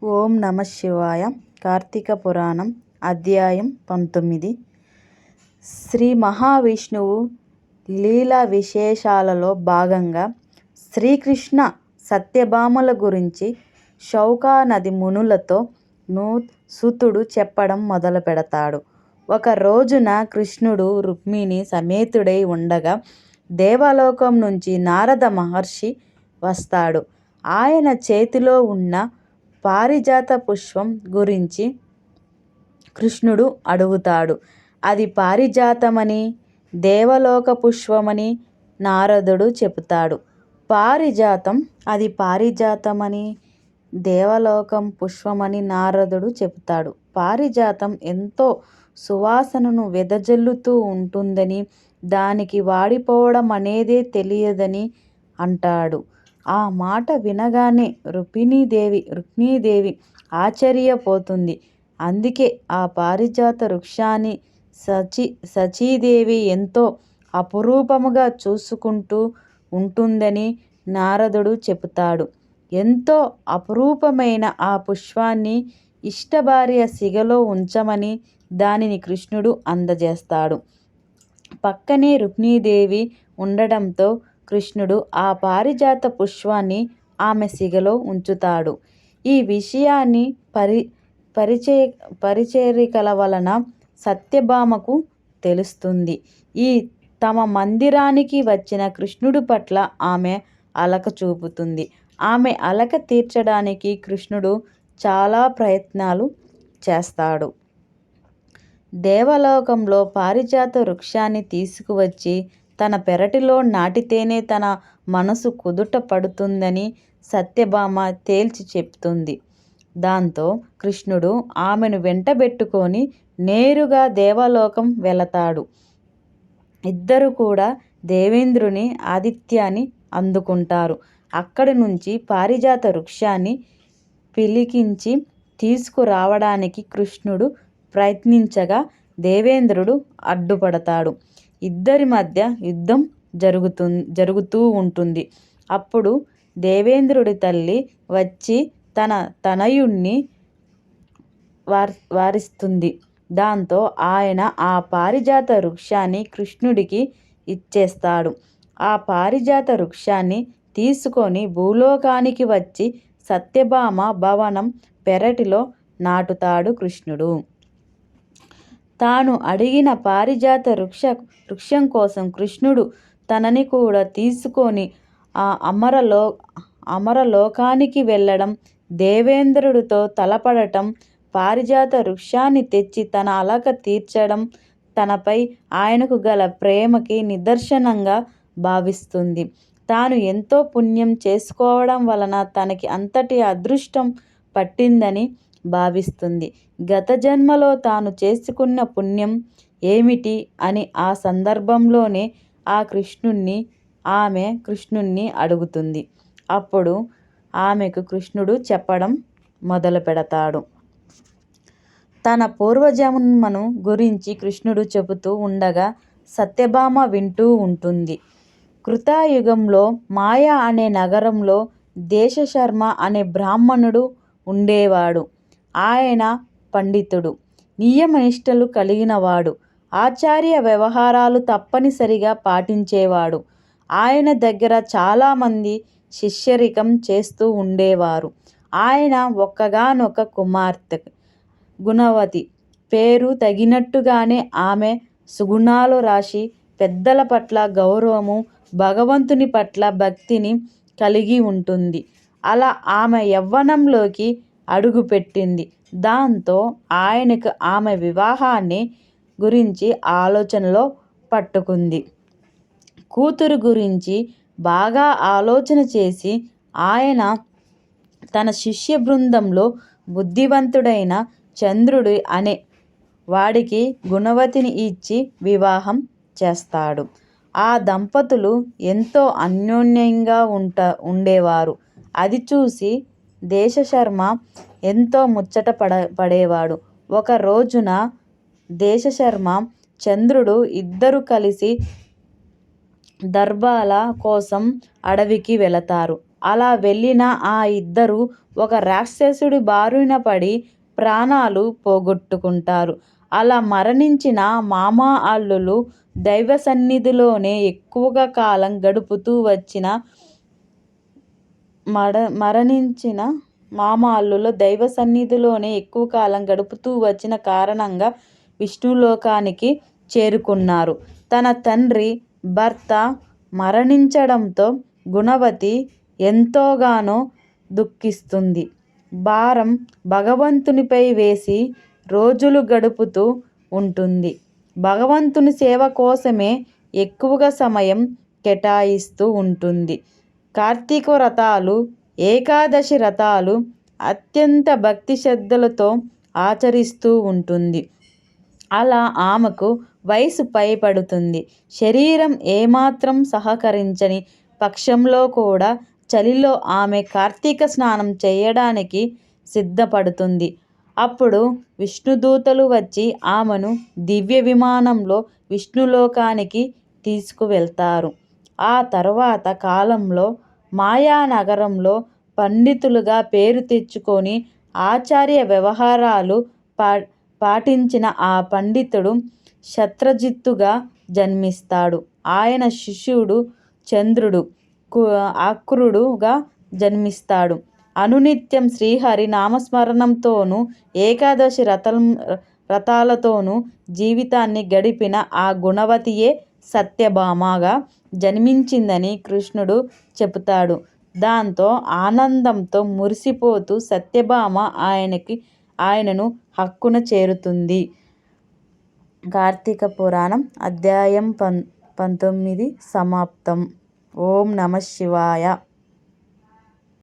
ఓం నమ శివాయ. కార్తీక పురాణం అధ్యాయం 19. శ్రీ మహావిష్ణువు లీలా విశేషాలలో భాగంగా శ్రీకృష్ణ సత్యభామల గురించి శౌనకాది మునులతో సూతుడు చెప్పడం మొదలు పెడతాడు. ఒక రోజున కృష్ణుడు రుక్మిణి సమేతుడై ఉండగా దేవలోకం నుంచి నారద మహర్షి వస్తాడు. ఆయన చేతిలో ఉన్న పారిజాత పుష్పం గురించి కృష్ణుడు అడుగుతాడు. అది పారిజాతమని, దేవలోక పుష్పమని నారదుడు చెబుతాడు. పారిజాతమని, దేవలోకం పుష్పమని నారదుడు చెబుతాడు. పారిజాతం ఎంతో సువాసనను వెదజల్లుతూ ఉంటుందని, దానికి వాడిపోవడం అనేదే తెలియదని అంటాడు. ఆ మాట వినగానే రుక్మిణీదేవి ఆశ్చర్యపోతుంది. అందుకే ఆ పారిజాత వృక్షాన్ని సచీదేవి ఎంతో అపురూపముగా చూసుకుంటూ ఉంటుందని నారదుడు చెబుతాడు. ఎంతో అపురూపమైన ఆ పుష్పాన్ని ఇష్టభార్య సిగలో ఉంచమని దానిని కృష్ణుడు అందజేస్తాడు. పక్కనే రుక్మిణీదేవి ఉండడంతో కృష్ణుడు ఆ పారిజాత పుష్పాన్ని ఆమె సిగలో ఉంచుతాడు. ఈ విషయాన్ని పరిచారికల వలన సత్యభామకు తెలుస్తుంది. తమ మందిరానికి వచ్చిన కృష్ణుడి పట్ల ఆమె అలక చూపుతుంది. ఆమె అలక తీర్చడానికి కృష్ణుడు చాలా ప్రయత్నాలు చేస్తాడు. దేవలోకంలో పారిజాత వృక్షాన్ని తీసుకువచ్చి తన పెరటిలో నాటితేనే తన మనసు కుదుట పడుతుందని సత్యభామ తేల్చి చెప్తుంది. దాంతో కృష్ణుడు ఆమెను వెంటబెట్టుకొని నేరుగా దేవలోకం వెళతాడు. ఇద్దరు కూడా దేవేంద్రుని ఆతిథ్యాన్ని అందుకుంటారు. అక్కడి నుంచి పారిజాత వృక్షాన్ని పిలికించి తీసుకురావడానికి కృష్ణుడు ప్రయత్నించగా దేవేంద్రుడు అడ్డుపడతాడు. ఇద్దరి మధ్య యుద్ధం జరుగుతూ ఉంటుంది. అప్పుడు దేవేంద్రుడి తల్లి వచ్చి తన తనయుణ్ణి వారిస్తుంది. దాంతో ఆయన ఆ పారిజాత వృక్షాన్ని కృష్ణుడికి ఇచ్చేస్తాడు. ఆ పారిజాత వృక్షాన్ని తీసుకొని భూలోకానికి వచ్చి సత్యభామ భవనం పెరటిలో నాటుతాడు కృష్ణుడు. తాను అడిగిన పారిజాత వృక్షం కోసం కృష్ణుడు తనని కూడా తీసుకొని ఆ అమరలోకానికి వెళ్ళడం, దేవేంద్రుడితో తలపడటం, పారిజాత వృక్షాన్ని తెచ్చి తన అలక తీర్చడం తనపై ఆయనకు గల ప్రేమకి నిదర్శనంగా భావిస్తుంది. తాను ఎంతో పుణ్యం చేసుకోవడం వలన తనకి అంతటి అదృష్టం పట్టిందని భావిస్తుంది. గత జన్మలో తాను చేసుకున్న పుణ్యం ఏమిటి అని ఆ సందర్భంలోనే ఆమె కృష్ణుణ్ణి అడుగుతుంది. అప్పుడు ఆమెకు కృష్ణుడు చెప్పడం మొదలు పెడతాడు. తన పూర్వజన్మను గురించి కృష్ణుడు చెబుతూ ఉండగా సత్యభామ వింటూ ఉంటుంది. కృతయుగంలో మాయ అనే నగరంలో దేశశర్మ అనే బ్రాహ్మణుడు ఉండేవాడు. ఆయన పండితుడు, నియమనిష్టలు కలిగినవాడు, ఆచార్య వ్యవహారాలు తప్పనిసరిగా పాటించేవాడు. ఆయన దగ్గర చాలామంది శిష్యరికం చేస్తూ ఉండేవారు. ఆయన ఒక్కగానొక కుమార్తె గుణవతి. పేరు తగినట్టుగానే ఆమె సుగుణాలు రాశి, పెద్దల పట్ల గౌరవము, భగవంతుని పట్ల భక్తిని కలిగి ఉంటుంది. అలా ఆమె యవ్వనంలోకి అడుగుపెట్టింది. దాంతో ఆయనకు ఆమె వివాహాన్ని గురించి ఆలోచనలో పట్టుకుంది. కూతురు గురించి బాగా ఆలోచన చేసి ఆయన తన శిష్య బృందంలో బుద్ధివంతుడైన చంద్రుడు అనే వాడికి గుణవతిని ఇచ్చి వివాహం చేస్తాడు. ఆ దంపతులు ఎంతో అన్యోన్యంగా ఉండేవారు. అది చూసి దేశశర్మ ఎంతో ముచ్చట పడేవాడు. ఒక రోజున దేశశర్మ, చంద్రుడు ఇద్దరు కలిసి దర్భాల కోసం అడవికి వెళతారు. అలా వెళ్ళిన ఆ ఇద్దరు ఒక రాక్షసుడి బారిన పడి ప్రాణాలు పోగొట్టుకుంటారు. అలా మరణించిన మామ అల్లులు దైవ సన్నిధిలోనే ఎక్కువగా కాలం గడుపుతూ వచ్చిన మరణించిన మామ అల్లులు దైవ సన్నిధిలోనే ఎక్కువ కాలం గడుపుతూ వచ్చిన కారణంగా విష్ణులోకానికి చేరుకున్నారు. తన తండ్రి భర్త మరణించడంతో గుణవతి ఎంతోగానో దుఃఖిస్తుంది. భారం భగవంతునిపై వేసి రోజులు గడుపుతూ ఉంటుంది. భగవంతుని సేవ కోసమే ఎక్కువగా సమయం కేటాయిస్తూ ఉంటుంది. కార్తీక వ్రతాలు, ఏకాదశి వ్రతాలు అత్యంత భక్తి శ్రద్ధలతో ఆచరిస్తూ ఉంటుంది. అలా ఆమెకు వయసు పైబడుతుంది. శరీరం ఏమాత్రం సహకరించని పక్షంలో కూడా చలిలో ఆమె కార్తీక స్నానం చేయడానికి సిద్ధపడుతుంది. అప్పుడు విష్ణుదూతలు వచ్చి ఆమెను దివ్య విమానంలో విష్ణులోకానికి తీసుకువెళ్తారు. ఆ తరువాత కాలంలో మాయానగరంలో పండితులుగా పేరు తెచ్చుకొని ఆచార్య వ్యవహారాలు పాటించిన ఆ పండితుడు శత్రుజిత్తుగా జన్మిస్తాడు. ఆయన శిష్యుడు చంద్రుడు అక్రూరుడుగా జన్మిస్తాడు. అనునిత్యం శ్రీహరి నామస్మరణంతోనూ ఏకాదశి వ్రతాలతోనూ జీవితాన్ని గడిపిన ఆ గుణవతియే సత్యభామగా జన్మించిందని కృష్ణుడు చెబుతాడు. దాంతో ఆనందంతో మురిసిపోతూ సత్యభామ ఆయనను హక్కున చేరుతుంది. కార్తీక పురాణం అధ్యాయం 19 సమాప్తం. ఓం నమః శివాయ.